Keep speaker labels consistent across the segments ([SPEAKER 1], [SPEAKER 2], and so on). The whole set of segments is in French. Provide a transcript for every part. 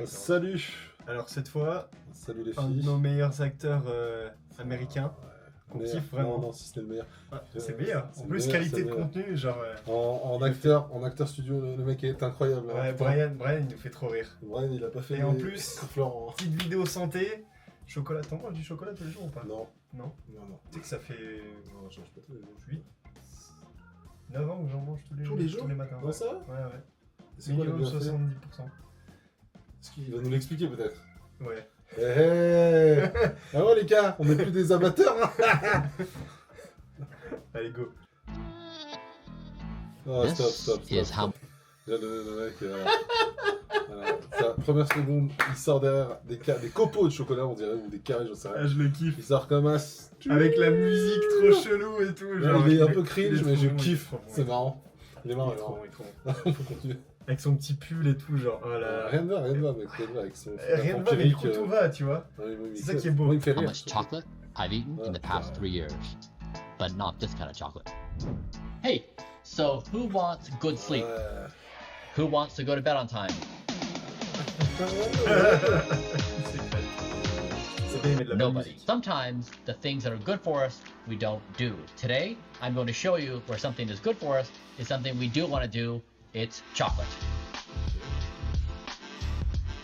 [SPEAKER 1] Salut.
[SPEAKER 2] Alors cette fois,
[SPEAKER 1] Salut les
[SPEAKER 2] un de
[SPEAKER 1] filles.
[SPEAKER 2] nos meilleurs acteurs américains, qu'on
[SPEAKER 1] Meilleur.
[SPEAKER 2] kiffe vraiment.
[SPEAKER 1] Non, si c'était le meilleur.
[SPEAKER 2] C'est le meilleur.
[SPEAKER 1] C'est
[SPEAKER 2] En
[SPEAKER 1] le
[SPEAKER 2] plus,
[SPEAKER 1] meilleur,
[SPEAKER 2] qualité
[SPEAKER 1] c'est
[SPEAKER 2] de
[SPEAKER 1] le meilleur.
[SPEAKER 2] contenu, genre...
[SPEAKER 1] En
[SPEAKER 2] il
[SPEAKER 1] acteur studio, le mec est incroyable. hein,
[SPEAKER 2] ouais,
[SPEAKER 1] putain.
[SPEAKER 2] Brian, il nous fait trop rire.
[SPEAKER 1] Brian, il a pas fait.
[SPEAKER 2] Et en plus,
[SPEAKER 1] Florent.
[SPEAKER 2] petite vidéo santé, chocolat. T'en manges du chocolat tous les jours ou pas?
[SPEAKER 1] Non,
[SPEAKER 2] Non.
[SPEAKER 1] non.
[SPEAKER 2] Tu sais que ça fait
[SPEAKER 1] Non, je mange pas tous les jours.
[SPEAKER 2] 9 ans que j'en mange tous les
[SPEAKER 1] Tous les jours
[SPEAKER 2] tous les matins.
[SPEAKER 1] Non, ça va
[SPEAKER 2] Ouais.
[SPEAKER 1] C'est quoi le
[SPEAKER 2] Minimum
[SPEAKER 1] bienfait
[SPEAKER 2] 70%.
[SPEAKER 1] Est-ce qu'il va nous l'expliquer peut-être?
[SPEAKER 2] Ouais.
[SPEAKER 1] Ah ouais les gars, on n'est plus des amateurs hein.
[SPEAKER 2] Allez, go.
[SPEAKER 1] Oh,
[SPEAKER 3] This
[SPEAKER 1] stop.
[SPEAKER 3] is how
[SPEAKER 1] Là, le mec, voilà. Sa première seconde, il sort derrière des copeaux de chocolat, on dirait, ou des carrés, j'en sais rien.
[SPEAKER 2] Ah, je le kiffe.
[SPEAKER 1] Il sort comme as.
[SPEAKER 2] Avec la musique trop chelou et tout.
[SPEAKER 1] Là,
[SPEAKER 2] Genre,
[SPEAKER 1] il est un peu
[SPEAKER 2] il
[SPEAKER 1] cringe,
[SPEAKER 2] est
[SPEAKER 1] mais
[SPEAKER 2] trop
[SPEAKER 1] je
[SPEAKER 2] bon, il est
[SPEAKER 1] kiffe.
[SPEAKER 2] trop bon,
[SPEAKER 1] C'est marrant. Il est
[SPEAKER 2] Il
[SPEAKER 1] marrant,
[SPEAKER 2] est
[SPEAKER 1] il est
[SPEAKER 2] trop
[SPEAKER 1] marrant.
[SPEAKER 2] bon, il est trop bon.
[SPEAKER 1] On peut continuer.
[SPEAKER 2] Avec son petit pull et tout, genre, oh là.
[SPEAKER 1] Rien ne va, mec. Rien ne va avec son.
[SPEAKER 2] Rien ne va, mais du coup, tout va, tu vois. C'est ça qui est beau.
[SPEAKER 1] Moi, il me fait
[SPEAKER 3] how
[SPEAKER 1] rire.
[SPEAKER 3] much chocolate I've eaten in the past 3 years, but not this kind of chocolate. Hey, so who wants good sleep?
[SPEAKER 1] Ouais.
[SPEAKER 3] Who wants to go to bed on time?
[SPEAKER 2] C'est bien aimé de la bonne
[SPEAKER 3] Nobody.
[SPEAKER 2] musique.
[SPEAKER 3] Sometimes the things that are good for us we don't do. Today, I'm going to show you where something that's good for us is something we do want to do. It's chocolate.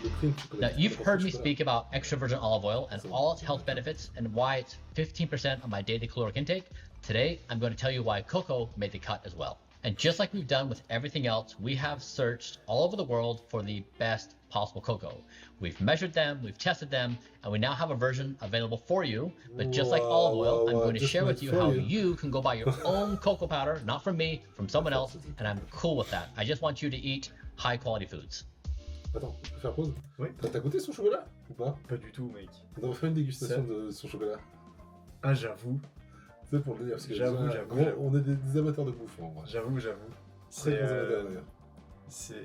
[SPEAKER 1] Le prix de chocolat.
[SPEAKER 3] Now, you've heard me speak about extra virgin olive oil and all its health benefits and why it's 15% of my daily caloric intake. Today, I'm going to tell you why cocoa made the cut as well. And just like we've done with everything else, we have searched all over the world for the best possible cocoa. We've measured them, we've tested them, and we now have a version available for you. But just like olive oil, I'm going to
[SPEAKER 1] just
[SPEAKER 3] share with
[SPEAKER 1] made
[SPEAKER 3] you
[SPEAKER 1] for
[SPEAKER 3] how
[SPEAKER 1] you.
[SPEAKER 3] you can go buy your own cocoa powder, not from me, from someone else, and I'm cool with that. I just want you to eat high quality foods.
[SPEAKER 1] Attends, tu peux faire pause?
[SPEAKER 2] Oui.
[SPEAKER 1] T'as goûté son chocolat ou pas?
[SPEAKER 2] Pas du tout, mec.
[SPEAKER 1] On devrait faire une dégustation de son chocolat.
[SPEAKER 2] Ah, j'avoue.
[SPEAKER 1] C'est pour le dire, parce que
[SPEAKER 2] J'avoue.
[SPEAKER 1] on est des amateurs de bouffe en vrai.
[SPEAKER 2] J'avoue.
[SPEAKER 1] Très bons amateurs d'ailleurs.
[SPEAKER 2] C'est.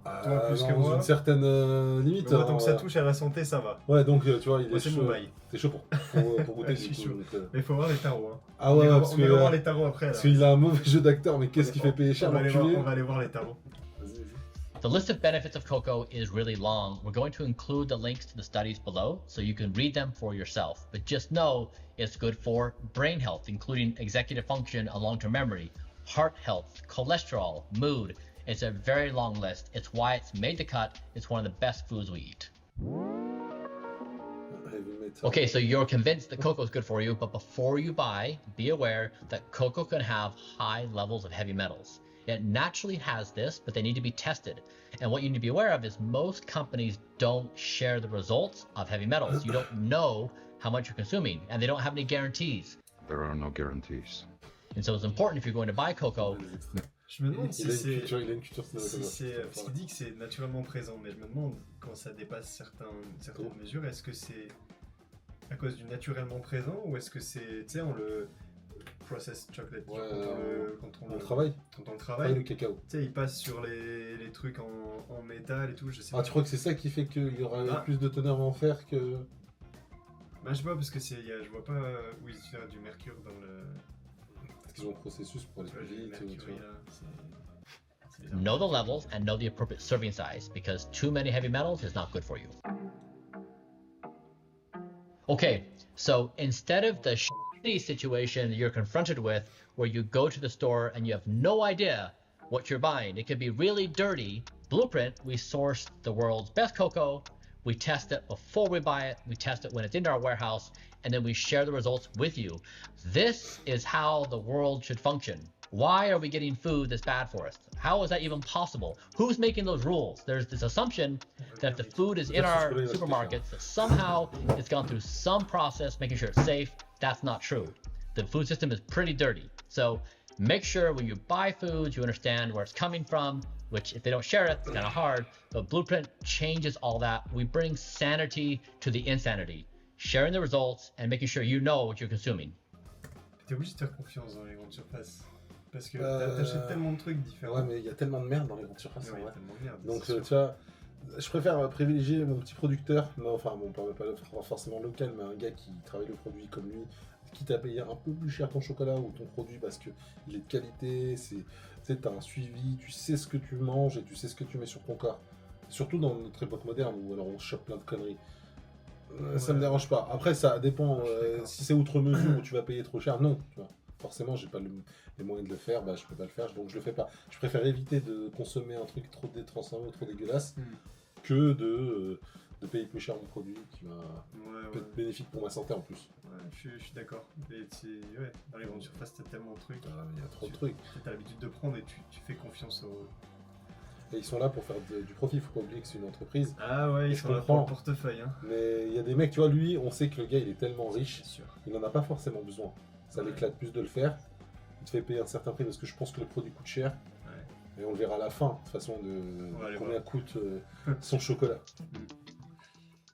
[SPEAKER 1] Ah,
[SPEAKER 2] plus
[SPEAKER 1] non,
[SPEAKER 2] que
[SPEAKER 1] dans
[SPEAKER 2] moi.
[SPEAKER 1] une certaine limite.
[SPEAKER 2] Moi,
[SPEAKER 1] hein,
[SPEAKER 2] tant que ça
[SPEAKER 1] voilà.
[SPEAKER 2] touche à la santé, ça va.
[SPEAKER 1] Ouais, donc tu vois, il
[SPEAKER 2] Moi,
[SPEAKER 1] est
[SPEAKER 2] c'est
[SPEAKER 1] chaud.
[SPEAKER 2] mon bail.
[SPEAKER 1] T'es chaud pour goûter
[SPEAKER 2] Je
[SPEAKER 1] du
[SPEAKER 2] suis
[SPEAKER 1] coup.
[SPEAKER 2] chaud.
[SPEAKER 1] donc,
[SPEAKER 2] Mais il faut voir les tarots. Hein.
[SPEAKER 1] Ah ouais, parce
[SPEAKER 2] on ira voir
[SPEAKER 1] que
[SPEAKER 2] les tarots après. Là.
[SPEAKER 1] parce qu'il a un mauvais jeu d'acteur, mais qu'est-ce qui fait payer cher
[SPEAKER 2] on va, aller
[SPEAKER 1] l'enculé?
[SPEAKER 2] voir, on va aller voir les tarots.
[SPEAKER 1] Vas-y.
[SPEAKER 3] The list of benefits of cocoa is really long. We're going to include the links to the studies below so you can read them for yourself. But just know it's good for brain health, including executive function and long-term memory, heart health, cholesterol, mood. It's a very long list. It's why it's made the cut. It's one of the best foods we eat.
[SPEAKER 1] Heavy metal.
[SPEAKER 3] Okay, so you're convinced that cocoa is good for you, but before you buy, be aware that cocoa can have high levels of heavy metals. It naturally has this, but they need to be tested. And what you need to be aware of is most companies don't share the results of heavy metals. You don't know how much you're consuming, and they don't have any guarantees.
[SPEAKER 4] There are no guarantees.
[SPEAKER 3] And so it's important if you're going to buy cocoa,
[SPEAKER 2] Je me demande si c'est.
[SPEAKER 1] Il a une culture
[SPEAKER 2] Si
[SPEAKER 1] cinématographique.
[SPEAKER 2] c'est parce qu'il dit que c'est naturellement présent, mais je me demande quand ça dépasse certaines mesures, est-ce que c'est à cause du naturellement présent ou est-ce que c'est, tu sais, on le processed chocolate,
[SPEAKER 1] Ouais,
[SPEAKER 2] quand on
[SPEAKER 1] On
[SPEAKER 2] le
[SPEAKER 1] travaille.
[SPEAKER 2] quand on le
[SPEAKER 1] Travaille le
[SPEAKER 2] travaille,
[SPEAKER 1] cacao.
[SPEAKER 2] tu sais, il passe sur les trucs en métal et tout, je sais
[SPEAKER 1] Ah,
[SPEAKER 2] pas.
[SPEAKER 1] tu crois que c'est ça qui fait qu'il y aura
[SPEAKER 2] Ah.
[SPEAKER 1] plus de teneur en fer que.
[SPEAKER 2] Bah, je sais pas parce que je vois pas où il y a du mercure dans le.
[SPEAKER 1] Parce qu'ils ont un processus pour aller
[SPEAKER 2] Tu vois,
[SPEAKER 1] plus
[SPEAKER 2] j'ai
[SPEAKER 1] vite.
[SPEAKER 2] du
[SPEAKER 1] tu vois.
[SPEAKER 2] mercury là. C'est bizarre.
[SPEAKER 3] know the levels, and know the appropriate serving size because too many heavy metals is not good for you. Okay, so instead of the shitty situation you're confronted with where you go to the store and you have no idea what you're buying, it could be really dirty. Blueprint, we source the world's best cocoa, we test it before we buy it, we test it when it's in our warehouse, and then we share the results with you. This is how the world should function. Why are we getting food that's bad for us? How is that even possible? Who's making those rules? There's this assumption that if the food is in our supermarkets, that somehow it's gone through some process making sure it's safe. That's not true. The food system is pretty dirty. So make sure when you buy foods, you understand where it's coming from, which if they don't share it, it's kind of hard. But Blueprint changes all that. We bring sanity to the insanity, sharing the results and making sure you know what you're consuming.
[SPEAKER 2] T'es obligé de faire confiance dans les grandes surfaces parce que t'achètes tellement de trucs différents.
[SPEAKER 1] Ouais, mais il y a tellement de merde dans les grandes surfaces.
[SPEAKER 2] Ouais,
[SPEAKER 1] en
[SPEAKER 2] il y a
[SPEAKER 1] vrai.
[SPEAKER 2] tellement de merde.
[SPEAKER 1] Donc,
[SPEAKER 2] c'est
[SPEAKER 1] tu
[SPEAKER 2] sûr.
[SPEAKER 1] vois, je préfère privilégier mon petit producteur. Non, enfin, bon, pas forcément local, mais un gars qui travaille le produit comme lui, quitte à payer un peu plus cher ton chocolat ou ton produit parce qu'il est de qualité, tu sais, t'as un suivi, tu sais ce que tu manges et tu sais ce que tu mets sur ton corps. Surtout dans notre époque moderne où alors on chope plein de conneries. Ça me dérange pas. Après, ça dépend. Si c'est outre mesure où tu vas payer trop cher, non. Tu vois. Forcément, j'ai pas les moyens de le faire, bah, je peux pas le faire, donc je le fais pas. Je préfère éviter de consommer un truc trop transformé ou trop dégueulasse que de payer plus cher mon produit qui va être bénéfique pour ma santé en plus.
[SPEAKER 2] Ouais, je suis d'accord. Et dans les grandes surfaces, t'as tellement de trucs.
[SPEAKER 1] Il y a trop de trucs.
[SPEAKER 2] T'as l'habitude de prendre et tu fais confiance aux.
[SPEAKER 1] Et ils sont là pour faire du profit, faut pas oublier que c'est une entreprise.
[SPEAKER 2] Ah ouais, ils sont là pour le portefeuille. Hein.
[SPEAKER 1] Mais il y a des mecs, tu vois, lui, on sait que le gars il est tellement riche,
[SPEAKER 2] Sûr.
[SPEAKER 1] il n'en a pas forcément besoin. Ça l'éclate plus de le faire. Il te fait payer un certain prix parce que je pense que le produit coûte cher. Ouais. Et on le verra à la fin, de toute façon, de combien coûte son chocolat.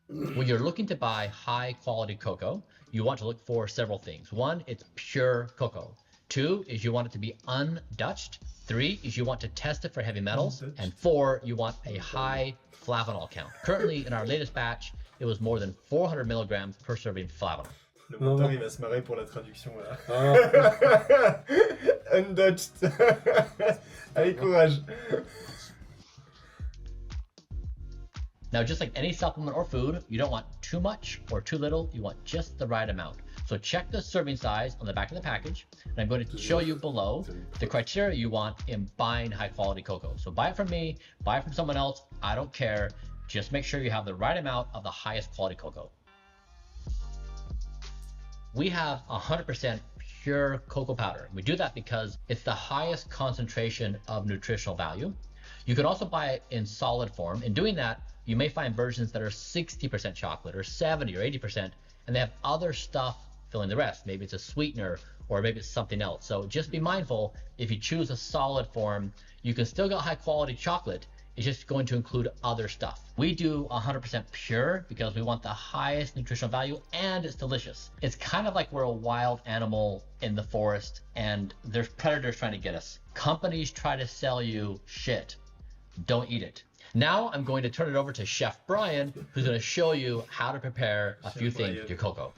[SPEAKER 3] When you're looking to buy high quality cocoa, you want to look for several things. One, it's pure cocoa. Two is you want it to be undutched. Three is you want to test it for heavy metals. And four, you want a high flavanol count. Currently, in our latest batch, it was more than 400 milligrams per serving flavanol.
[SPEAKER 2] Le monteur, il va se marrer pour la traduction, là. Undutched. Allez, courage.
[SPEAKER 3] Now, just like any supplement or food, you don't want too much or too little. You want just the right amount. So check the serving size on the back of the package, and I'm going to show you below the criteria you want in buying high quality cocoa. So buy it from me, buy it from someone else, I don't care. Just make sure you have the right amount of the highest quality cocoa. We have 100% pure cocoa powder. We do that because it's the highest concentration of nutritional value. You can also buy it in solid form. In doing that, you may find versions that are 60% chocolate or 70 or 80%, and they have other stuff filling the rest. Maybe it's a sweetener or maybe it's something else. So just be mindful, if you choose a solid form, you can still get high quality chocolate. It's just going to include other stuff. We do 100% pure because we want the highest nutritional value and it's delicious. It's kind of like we're a wild animal in the forest and there's predators trying to get us. Companies try to sell you shit. Don't eat it. Now I'm going to turn it over to Chef Brian, who's going to show you how to prepare a few things with your cocoa.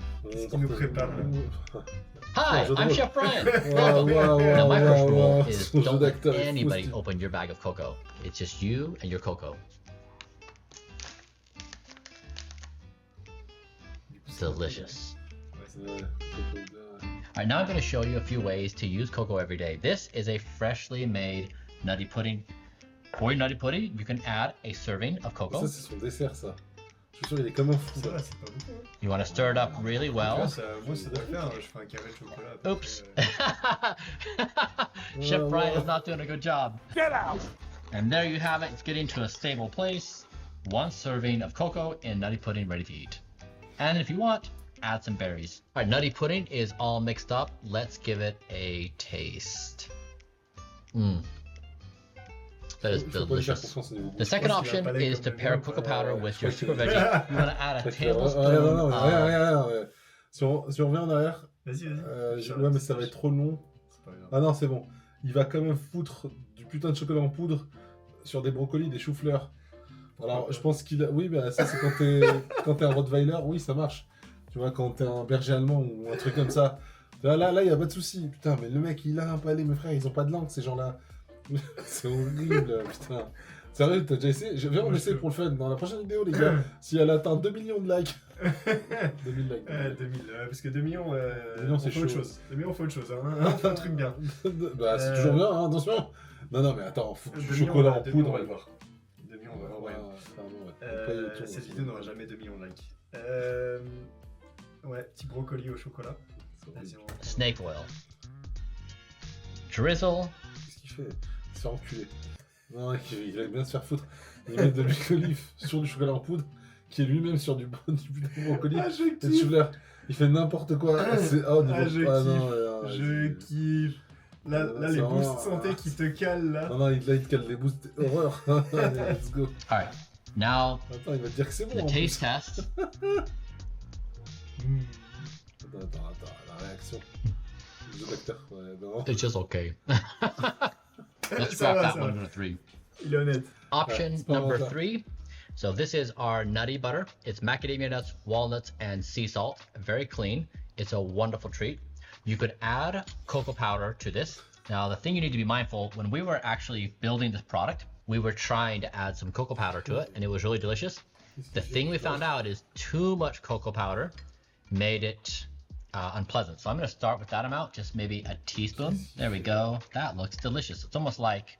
[SPEAKER 3] Hi, I'm Chef Brian. Welcome. Now my first rule is don't let anybody open your bag of cocoa. It's just you and your cocoa. Delicious. Alright, now I'm going to show you a few ways to use cocoa every day. This is a freshly made nutty pudding. For your nutty pudding, you can add a serving of cocoa.
[SPEAKER 1] Ça, c'est son dessert, ça. Je suis sûr, il est comme un fou.
[SPEAKER 2] Ça va, c'est pas beaucoup.
[SPEAKER 3] You want to stir it up really well.
[SPEAKER 2] Moi, ça doit faire. Je fais un carré de chocolat.
[SPEAKER 3] Oops. Chef Brian is not doing a good job. Get out! And there you have it. It's getting to a stable place. One serving of cocoa in nutty pudding ready to eat. And if you want, add some berries. All right, nutty pudding is all mixed up. Let's give it a taste. That is delicious. The second option is to pair cocoa powder with your super veggie. You want to add a tablespoon of...
[SPEAKER 1] Si on revient en arrière, ouais, mais ça va être trop long. Ah non, c'est bon. Il va quand même foutre du putain de chocolat en poudre sur des brocolis, des choux-fleurs. Alors, je pense qu'il a... Oui, bah ça, c'est quand t'es un Rottweiler, oui, ça marche. Tu vois, quand t'es un berger allemand ou un truc comme ça. Là, il y a pas de souci. Putain, mais le mec, il a un palais, mes frères, ils ont pas de langue, ces gens-là. C'est horrible, putain. Sérieux, t'as déjà essayé? Je viens en essayer pour le fun. Dans la prochaine vidéo, les gars, si elle atteint 2 millions de likes. 2000 likes.
[SPEAKER 2] 2000, parce que 2 millions,
[SPEAKER 1] c'est
[SPEAKER 2] faut autre chose. 2 millions, faut autre chose. Hein. Faut un truc bien.
[SPEAKER 1] Bah, c'est toujours bien, hein, attention. Non, mais attends, faut du chocolat en poudre, on va le voir.
[SPEAKER 2] 2 millions, on va voir. Cette vidéo n'aura jamais 2 millions de likes. Ouais, petit brocoli au chocolat.
[SPEAKER 3] Snake oil. Drizzle.
[SPEAKER 1] Qu'est-ce qu'il fait? Il se fait enculer. Non, il aime bien se faire foutre. Il met de l'huile d'olive sur du chocolat en poudre, qui est lui-même sur du brocoli.
[SPEAKER 2] Ah, je
[SPEAKER 1] et du chou-fleur. Il fait n'importe quoi.
[SPEAKER 2] Je kiffe. Là les boosts santé qui te calent là.
[SPEAKER 1] Non, il te cale les boosts horreur. Allez, let's go.
[SPEAKER 3] Alright, now.
[SPEAKER 1] Attends, il va te dire que c'est bon.
[SPEAKER 3] The taste test.
[SPEAKER 1] Attends, la réaction. Le docteur, ouais, non.
[SPEAKER 3] It's just okay. Let's wrap that one into 3.
[SPEAKER 2] Il est honnête.
[SPEAKER 3] Option number 3. So this is our nutty butter. It's macadamia nuts, walnuts, and sea salt. Very clean. It's a wonderful treat. You could add cocoa powder to this. Now, the thing you need to be mindful, when we were actually building this product, we were trying to add some cocoa powder to it, and it was really delicious. The thing we found out is too much cocoa powder made it unpleasant. So I'm going to start with that amount, just maybe a teaspoon. There we go. That looks delicious. It's almost like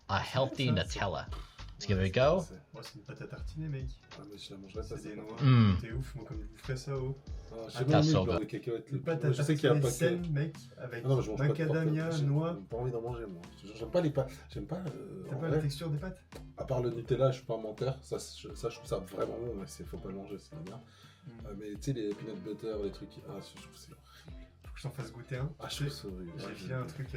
[SPEAKER 3] a healthy Nutella. Let's give it a go.
[SPEAKER 2] Moi, c'est une pâte à tartiner, mec.
[SPEAKER 1] Ah, mais je la mangerais pas.
[SPEAKER 2] C'est des noix.
[SPEAKER 3] Mm.
[SPEAKER 2] T'es ouf, moi, comme je vous ferais ça, oh.
[SPEAKER 1] Ah, j'ai
[SPEAKER 3] That's
[SPEAKER 1] pas mis
[SPEAKER 3] so
[SPEAKER 1] le beurre
[SPEAKER 3] good.
[SPEAKER 1] de cacahuètes.
[SPEAKER 2] Une pâte à
[SPEAKER 1] Je sais qu'il y a un
[SPEAKER 2] tartiner
[SPEAKER 1] paquet.
[SPEAKER 2] saine, mec, avec
[SPEAKER 1] Ah non, mais je mange pas de
[SPEAKER 2] macadamia,
[SPEAKER 1] porte. J'ai
[SPEAKER 2] noix.
[SPEAKER 1] pas envie d'en manger, moi. J'aime pas les pâtes. J'aime pas.
[SPEAKER 2] T'as
[SPEAKER 1] en
[SPEAKER 2] pas
[SPEAKER 1] vrai,
[SPEAKER 2] la texture des pâtes?
[SPEAKER 1] à part le Nutella, je suis pas un menteur. Ça, je trouve ça vraiment bon, mais faut pas le manger, c'est la merde. Mais tu sais, les peanut butter, les trucs. Ah, je trouve que c'est horrible.
[SPEAKER 2] Faut que je t'en fasse goûter un.
[SPEAKER 1] Ah, je trouve ça horrible.
[SPEAKER 2] J'ai filé un truc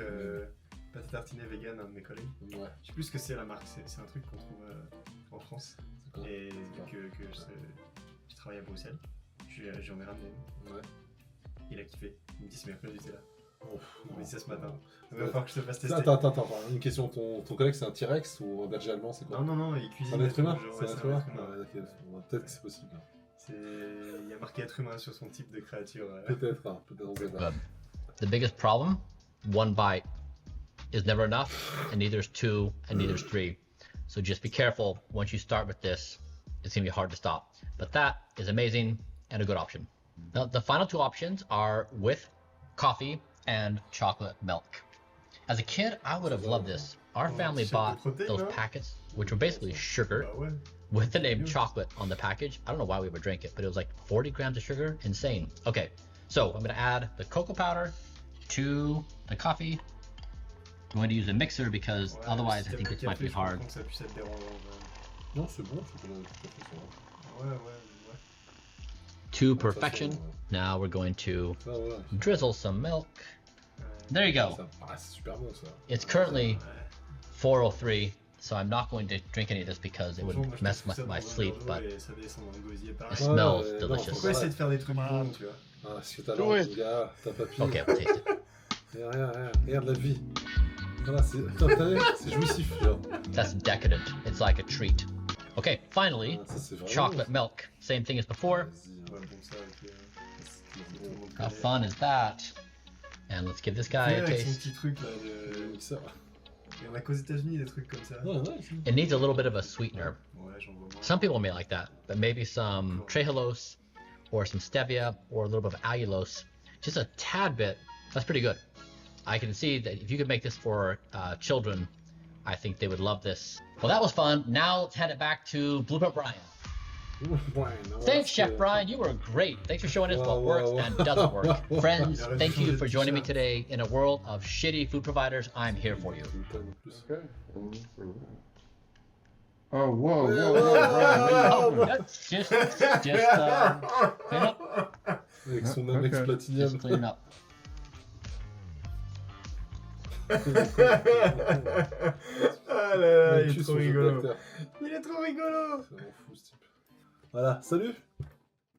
[SPEAKER 2] pâte à tartiner vegan à un de mes collègues.
[SPEAKER 1] Ouais.
[SPEAKER 2] Je sais plus ce que c'est la marque, c'est un truc qu'on trouve en France.
[SPEAKER 1] C'est quoi?
[SPEAKER 2] Et vu que je travaille à Bruxelles, j'en ai ramené une.
[SPEAKER 1] Ouais.
[SPEAKER 2] Il a kiffé. Il me dit c'est mercredi, c'est là.
[SPEAKER 1] Oh,
[SPEAKER 2] Il m'a dit ça ce matin. Il
[SPEAKER 1] Ouais.
[SPEAKER 2] va falloir que je te fasse tester.
[SPEAKER 1] Attends, une question. Ton collègue, c'est un T-Rex ou un berger allemand? C'est quoi?
[SPEAKER 2] Non, il cuisine.
[SPEAKER 1] C'est un être humain?
[SPEAKER 2] genre,
[SPEAKER 1] C'est
[SPEAKER 2] ouais,
[SPEAKER 1] un être humain?
[SPEAKER 2] humain.
[SPEAKER 1] Ouais, ok. Bon, peut-être que c'est possible.
[SPEAKER 2] Il y a marqué être humain sur son type de créature.
[SPEAKER 1] Peut-être, hein, peut-être on verra.
[SPEAKER 3] The biggest problem, one bite is never enough, and neither's two, and neither's three. So just be careful once you start with this. It's gonna be hard to stop. But that is amazing and a good option. Now, the final two options are with coffee and chocolate milk. As a kid, I would have loved this. Our family bought those packets, which were basically sugar,
[SPEAKER 2] Bah ouais.
[SPEAKER 3] with the name chocolate on the package. I don't know why we would drink it, but it was like 40 grams of sugar. Insane. Okay, so I'm going to add the cocoa powder to the coffee. I'm going to use a mixer because
[SPEAKER 2] Ouais,
[SPEAKER 3] otherwise
[SPEAKER 2] si
[SPEAKER 3] I
[SPEAKER 2] t'as
[SPEAKER 3] think
[SPEAKER 2] pas
[SPEAKER 3] this might be
[SPEAKER 2] capté, je comprends
[SPEAKER 3] hard.
[SPEAKER 2] que ça puisse être dérangeant.
[SPEAKER 1] Non, c'est bon, c'est bon, tout à fait, ça va.
[SPEAKER 2] Ouais.
[SPEAKER 3] To perfection. Now we're going to
[SPEAKER 1] Ça, voilà.
[SPEAKER 3] drizzle some milk. There you go.
[SPEAKER 1] Ça, ah, c'est super bon, ça.
[SPEAKER 3] It's currently 4:03, so I'm not going to drink any of this because it
[SPEAKER 2] Franchement, moi,
[SPEAKER 3] would
[SPEAKER 2] je
[SPEAKER 3] mess
[SPEAKER 2] trouve ça
[SPEAKER 3] with my
[SPEAKER 2] dans un
[SPEAKER 3] sleep,
[SPEAKER 2] verre d'eau
[SPEAKER 3] but
[SPEAKER 2] et ça descend dans le gosier
[SPEAKER 3] it
[SPEAKER 2] pareil.
[SPEAKER 3] smells
[SPEAKER 1] non,
[SPEAKER 3] delicious.
[SPEAKER 2] Pourquoi essayer de faire des trucs bons, tu vois?
[SPEAKER 1] Ah, si t'as l'ordre, mon gars, t'as pas pu.
[SPEAKER 3] Okay, we'll taste it.
[SPEAKER 1] Regarde la vie. Voilà, c'est jouissif, genre.
[SPEAKER 3] That's decadent. It's like a treat. Okay, finally,
[SPEAKER 1] Ah, ça, c'est vraiment
[SPEAKER 3] chocolate
[SPEAKER 1] bon.
[SPEAKER 3] milk. Same thing as before.
[SPEAKER 1] Vas-y,
[SPEAKER 2] Ouais, bon, ça avec tout le monde
[SPEAKER 3] How
[SPEAKER 2] connaît.
[SPEAKER 3] fun is that? And let's give this guy
[SPEAKER 2] Ouais,
[SPEAKER 3] a
[SPEAKER 2] avec son
[SPEAKER 3] taste.
[SPEAKER 2] petit truc là
[SPEAKER 1] le
[SPEAKER 2] de...
[SPEAKER 1] mixeur.
[SPEAKER 2] Il y en a qu'aux États-Unis des trucs comme ça.
[SPEAKER 1] Ouais, ouais.
[SPEAKER 3] It needs a little bit of a sweetener.
[SPEAKER 2] Ouais, j'en vois moins.
[SPEAKER 3] Some people may like that, but maybe some trehalose or some stevia or a little bit of allulose, just a tad bit. That's pretty good. I can see that if you could make this for children, I think they would love this. Well, that was fun. Now let's hand it back to Blueprint Brian. Thanks, Chef Brian. You were great. Thanks for showing us what works and doesn't work. Friends, thank you for joining me today. In a world of shitty food providers, I'm here for you.
[SPEAKER 4] Okay. Oh, whoa.
[SPEAKER 3] Oh, that's just clean up.
[SPEAKER 1] Avec son Amex
[SPEAKER 4] Okay.
[SPEAKER 1] Platinum.
[SPEAKER 3] Just clean up.
[SPEAKER 2] Ah là là, il
[SPEAKER 1] tue
[SPEAKER 2] est trop
[SPEAKER 1] son jeu
[SPEAKER 2] rigolo.
[SPEAKER 1] d'acteur.
[SPEAKER 2] Il est trop rigolo.
[SPEAKER 1] C'est vraiment fou, ce type. Voilà, salut!